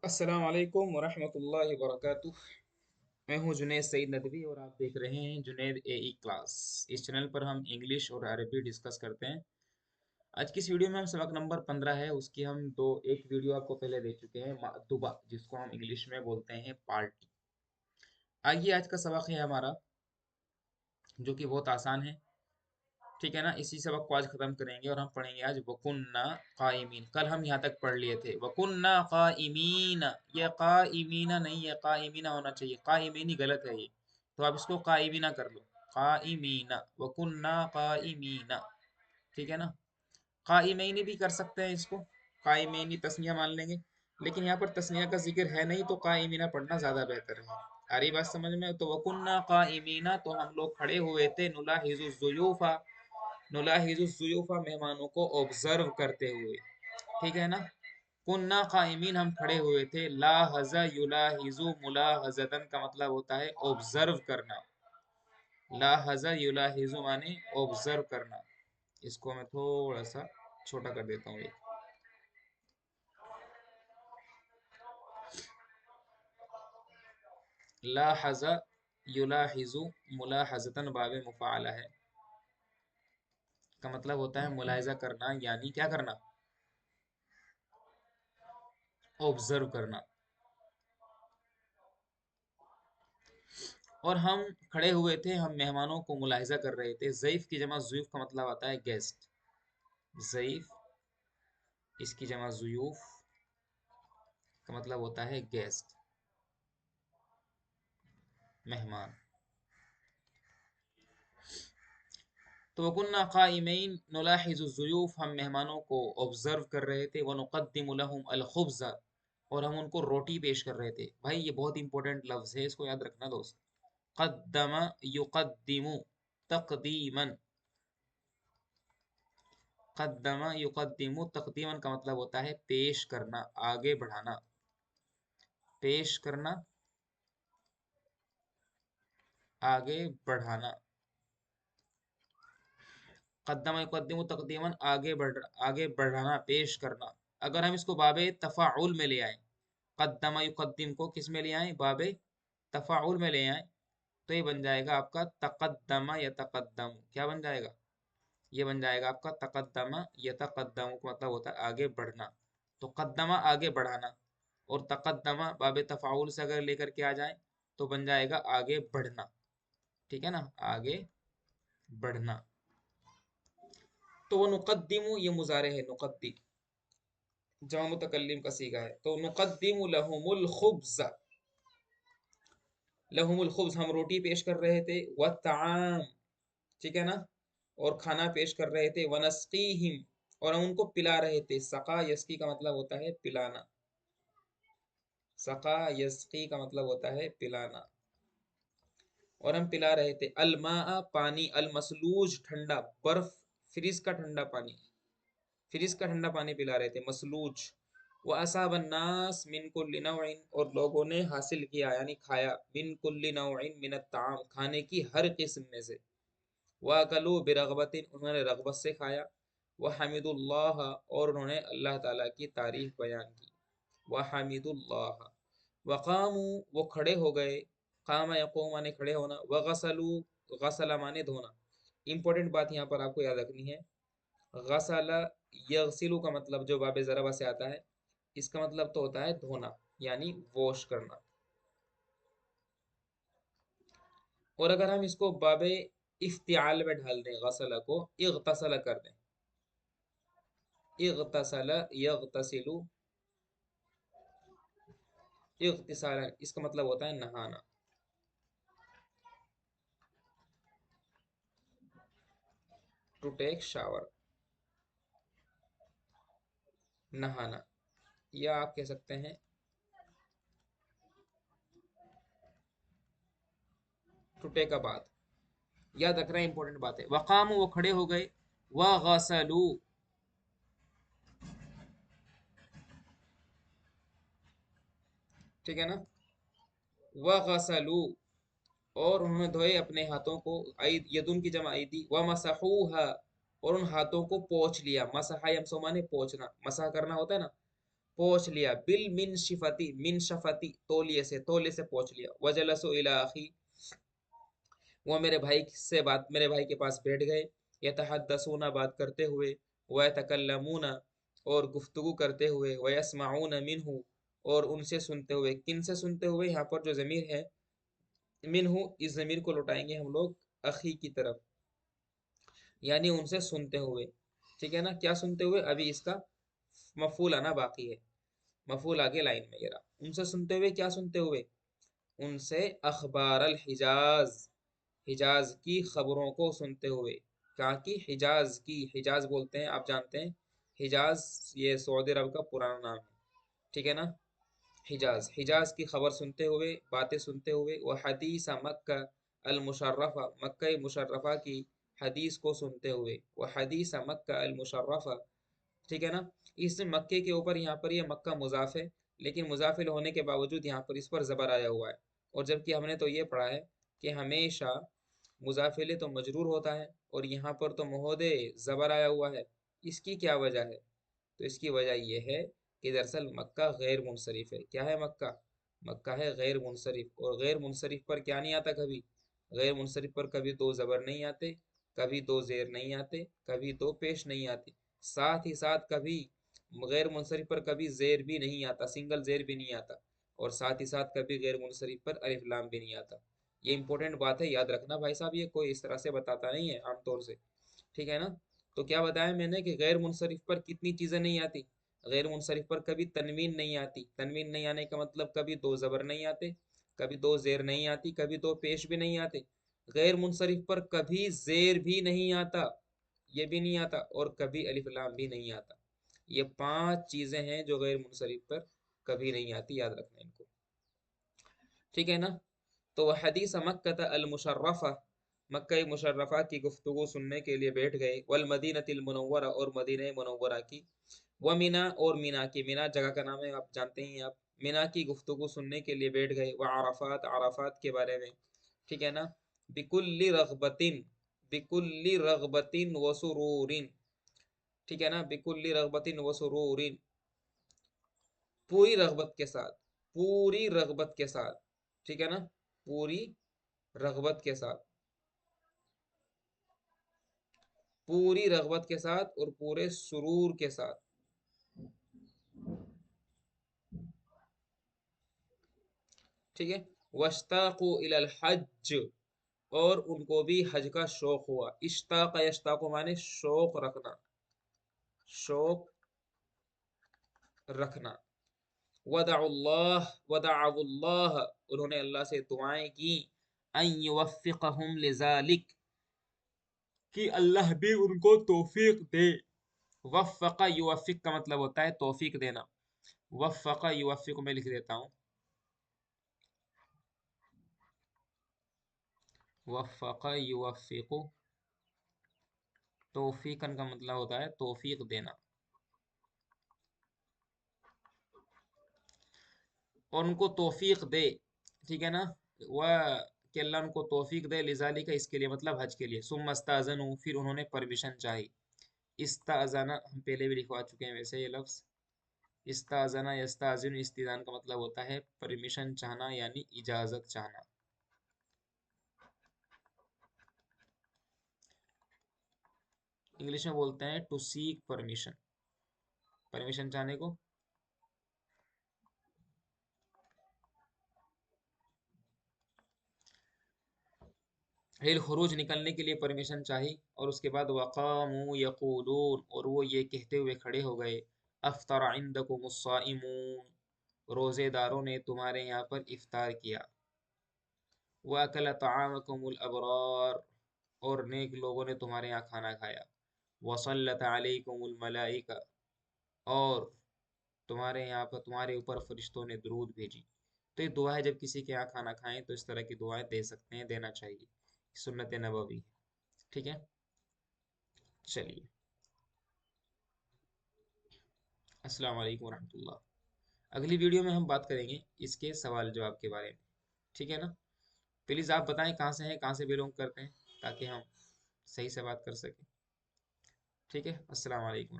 अस्सलाम वालेकुम वरहमतुल्लाहि वबरकातुह। मैं हूं जुनैद सईद नदवी और आप देख रहे हैं जुनैद एई क्लास। इस चैनल पर हम इंग्लिश और अरबी डिस्कस करते हैं। आज की इस वीडियो में हम सबक नंबर 15 है उसकी हम एक वीडियो आपको पहले दे चुके हैं मादुबा, जिसको हम इंग्लिश में बोलते हैं पार्टी। आइए आज का सबक है हमारा, जो कि बहुत आसान है। ठीक है ना, इसी सबक को आज खत्म करेंगे और हम पढ़ेंगे आज वकुन्ना काइमीन। कल हम यहाँ तक पढ़ लिए थे वकुन्ना काइमीन। ये काइमीना नहीं है, काइमीना होना चाहिए, काइमीनी गलत है ये। तो आप इसको काइमीना कर लो, काइमीना, वकुन्ना काइमीना। ठीक है ना, काइमैनी भी कर सकते हैं इसको, काइमैनी तस्निया मान लेंगे। लेकिन यहाँ पर तस्निया का जिक्र है नहीं, तो काइमीना पढ़ना ज्यादा बेहतर है। आ रही बात समझ में? तो वकुन्ना काइमीना, तो हम लोग खड़े हुए थे, नुलाहिजु ज़ुयूफा, नुलाहिजुज़ुयूफा मेहमानों को ऑब्जर्व करते हुए। ठीक है ना, कुन्ना काइमीन हम खड़े हुए थे, लाहज़ा युलाहिजु मुलाहज़तन का मतलब होता है ऑब्जर्व करना। लाहज़ा युलाहिजु माने ऑब्जर्व करना। इसको मैं थोड़ा सा छोटा कर देता हूँ। लाहज़ा युलाहिजु मुलाहज़तन बाब मुफ़ाअला है, का मतलब होता है मुलाहिजा करना, यानी क्या करना, ऑब्जर्व करना। और हम खड़े हुए थे, हम मेहमानों को मुलाहिजा कर रहे थे। ज़ईफ़ की जमा ज़ुयूफ़ का मतलब आता है गेस्ट। ज़ईफ़, इसकी जमा ज़ुयूफ़ का मतलब होता है गेस्ट, मेहमान। तो वकुन्ना क़ाइमैन नुलाहिज़ु ज़ुयूफ़, हम मेहमानों को ऑब्जर्व कर रहे थे। वनुक़द्दिमु लहुम अल ख़ुब्ज़, और हम उनको रोटी पेश कर रहे थे। भाई ये बहुत इंपॉर्टेंट लफ्ज़ है, इसको याद रखना दोस्त। क़द्दम युक़द्दिमु तक़दीमन, क़द्दम युक़द्दिमु तक़दीमन का मतलब होता है पेश करना, आगे बढ़ाना। पेश करना, आगे बढ़ाना। क़द्दम युक़द्दिमु तक़दीमन, आगे बढ़ाना, पेश करना। अगर हम इसको बाबे तफ़ाउल में ले आए, क़द्दम युक़द्दिम को किस में ले आए, बाबे तफ़ाउल में ले आए, तो ये बन जाएगा आपका तक़द्दम यतक़द्दम। क्या बन जाएगा? ये बन जाएगा आपका तक़द्दम यतक़द्दम, का मतलब होता है आगे बढ़ना। तो क़द्दमा आगे बढ़ाना, और तक़द्दमा बाबे तफ़ाउल से अगर लेकर के आ जाए तो बन जाएगा आगे बढ़ना। ठीक है ना, आगे बढ़ना। तो वो नुक़द्दिमु, ये मुज़ारे है, नुक़द्दिम जमा मुतकल्लिम का सीगा है। तो नुक़द्दिमु लहुमुल ख़ुब्ज़, लहुमुल ख़ुब्ज़, हम रोटी पेश कर रहे थे। व तआम, ठीक है ना, और खाना पेश कर रहे थे। वनस्कीहिम, और हम उनको पिला रहे थे। सका यस्की का मतलब होता है पिलाना, सका यस्की का मतलब होता है पिलाना, और हम पिला रहे थे। अलमा, पानी, अलमसलूज, ठंडा, बर्फ, फ्रिज का ठंडा पानी, फ्रिज का ठंडा पानी पिला रहे थे, मसलूज। व असाबन्नास मिन कुल्लि नौइन, और लोगों ने हासिल किया यानी खाया, मिन कुल्लि नौइन मिन अत्ताम, खाने की हर किस्म में से। वाकलू बिरगबतिन, उन्होंने रगबत से खाया। वह हमीदुल्लाह, और उन्होंने अल्लाह ताला की तारीफ बयान की। वह हमीदुल्लाह। वक़ामू, वो खड़े हो गए। क़ाम यक़ूम माने खड़े होना। वग़सलू, गसला माने धोना। इंपॉर्टेंट बात यहाँ पर आपको याद रखनी है, गसला यगसिलु का मतलब जो बाबे ज़रबा से आता है, इसका मतलब तो होता है धोना, यानी वॉश करना। और अगर हम इसको बाबे इफ्तिआल में ढाल दें, गसला को इग़तसला कर दें, इग़तसला यग़तसिलु इग़तिसालन, इसका मतलब होता है नहाना। टू टेक शावर, नहाना, या आप कह सकते हैं टू टेक अ बाथ। याद रखना इंपॉर्टेंट बात है। वक़ामू, वो खड़े हो गए। वग़सलू, ठीक है ना, वग़सलू, और उन्होंने धोए अपने हाथों को। यदुन की जमा ऐदी। व मसहूहा, और उन हाथों को पोंछ लिया। मसहा यमसु माने पोंछना, मसह करना होता है ना, पोंछ लिया, बिल मिन शफती तौलिए से पोंछ लिया। वजलसु इला अखी, वो मेरे भाई के पास बैठ गए। यतहद्दसूना, बात करते हुए। वयतकल्लमूना, और गुफ्तगू करते हुए। वयस्माऊन मिनहु, और उनसे सुनते हुए। किन से सुनते हुए? यहाँ पर जो ज़मीर है मिनहु, इस ज़मीर को लौटाएंगे हम लोग अखी की तरफ, यानी उनसे सुनते हुए। ठीक है ना? क्या सुनते हुए? अभी इसका मफूल आना बाकी है। मफूल आगे लाइन में, ये रहा। उनसे सुनते हुए, क्या सुनते हुए? उनसे अखबार अल हिजाज, हिजाज की खबरों को सुनते हुए। कहा कि हिजाज की, हिजाज बोलते हैं, आप जानते हैं। हिजाज ये सऊदी अरब का पुराना नाम है। ठीक है ना? हिजाज, हिजाज की खबर सुनते हुए, बातें सुनते हुए। वह हदीस मक्का अल मुशर्रफा, मक्का मुशर्रफा की हदीस को सुनते हुए। वह हदीस मक्का अल मुशर्रफा। ठीक है ना? इस मक्के के ऊपर यहाँ पर ये मक्का मुजाफ है, लेकिन मुजाफिल होने के बावजूद यहाँ पर इस पर ज़बर आया हुआ है। और जबकि हमने तो ये पढ़ा है कि हमेशा मुजाफिले तो मजरूर होता है, और यहाँ पर तो महोदे ज़बर आया हुआ है। इसकी क्या वजह है? तो इसकी वजह यह है कि दरअसल मक्का गैर मुनसरिफ है। क्या है मक्का? मक्का है गैर मुनसरिफ। और गैर मुनसरिफ पर क्या नहीं आता कभी? गैर मुनसरिफ पर कभी दो ज़बर नहीं आते, कभी दो ज़ेर नहीं आते, कभी दो पेश नहीं आते। साथ ही साथ कभी गैर मुनसरिफ पर कभी ज़ेर भी नहीं आता, सिंगल ज़ेर भी नहीं आता। और साथ ही साथ कभी गैर मुनसरिफ पर अलिफ लाम भी नहीं आता। ये इंपॉर्टेंट बात है, याद रखना भाई साहब, ये कोई इस तरह से बताता नहीं है आमतौर से। ठीक है ना? तो क्या बताया मैंने कि गैर मुनसरिफ पर कितनी चीज़ें नहीं आती? गैर मुनसरिफ पर कभी तनवीन नहीं आती। तनवीन नहीं आने का मतलब कभी दो ज़बर नहीं आते, कभी दो ज़ेर नहीं आती, कभी दो पेश भी नहीं आते। गैर मुनसरिफ पर कभी ज़ेर भी नहीं आता, ये भी नहीं आता, और कभी अलिफ लाम भी नहीं आता। ये पांच चीज़ें हैं जो गैर मुनसरिफ पर कभी नहीं आती, याद रखना इनको। ठीक है ना? तो वह हदीस मक्का अल मुशर्रफा, मक्का मुशर्रफा की गुफ्तगू सुनने के लिए बैठ गए। वल मदीनतिल मुनव्वरा, और मदीना मुनव्वरा की। व मीना, और मीना की, मीना जगह का नाम है, आप जानते ही हैं आप। मीना की गुफ्तगू सुनने के लिए बैठ गए। व अराफात, अराफात के बारे में। ठीक है ना? बिकुल्ली रगबतिन, बिकुल्ली रगबतिन व सुरूरिन। ठीक है ना? बिकुल्ली रगबतिन व सुरूरिन, पूरी रगबत के साथ, पूरी रगबत के साथ। ठीक है ना? पूरी रगबत के साथ, पूरी रगबत के साथ और पूरे सुरूर के साथ। ठीक है? वश्ताकु इलल हज, और उनको भी हज का शौक हुआ। इश्ताक, यश्ताकु माने शौक रखना, शौक रखना। वदअल्लाह, वदअल्लाह, उन्होंने अल्लाह से दुआएं की। अन युवफ्फिकहुम लिजालिक, कि अल्लाह भी उनको तौफीक दे। वफ़्फ़क़ युवफ़्फ़िक का मतलब होता है तौफीक देना। वफ़्फ़क़ युवफ़्फ़िक में लिख देता हूँ। वफ़्फ़क़ युवफ़्फ़िक़ु, तौफीकन का मतलब होता है तौफीक देना। और उनको तौफीक दे। ठीक है ना? वह, कि अल्लाह उनको तौफीक दे, लिज़ालिका, इसके लिए, मतलब हज के लिए। सुम्मा इस्ताज़नु, फिर उन्होंने परमिशन चाही। इस्ताज़ना हम पहले भी लिखवा चुके हैं वैसे ये लफ्ज़। इस्ताज़ना यस्ताज़िनु, इस्तिज़ान का मतलब होता है परमिशन चाहना, यानी इजाज़त चाहना। इंग्लिश में बोलते हैं टू सीक परमिशन, परमिशन चाहने को। हिल खुरूज, निकलने के लिए परमिशन चाहिए। और उसके बाद वक़ामू यक़ूलून, और वो ये कहते हुए खड़े हो गए। अफ्तर इंदकुमुस्साइमून, रोज़ेदारों ने तुम्हारे यहाँ पर इफ्तार किया। वअकल तआमकुमुल अबरार, और नेक लोगों ने तुम्हारे यहाँ खाना खाया। वसल्लत अलैकुमुल मलाइका, और तुम्हारे यहाँ पर, तुम्हारे ऊपर फरिश्तों ने दरूद भेजी। तो ये दुआ है, जब किसी के यहाँ खाना खाएं तो इस तरह की दुआएं दे सकते हैं, देना चाहिए। सुन्नत नबवी। ठीक है? चलिए, अस्सलाम वालेकुम रहमतुल्लाह। अगली वीडियो में हम बात करेंगे इसके सवाल जवाब के बारे में। ठीक है ना? प्लीज़ आप बताएं कहाँ से हैं, कहाँ से बिलोंग करते हैं, ताकि हम सही से बात कर सकें। ठीक है? अस्सलाम वालेकुम।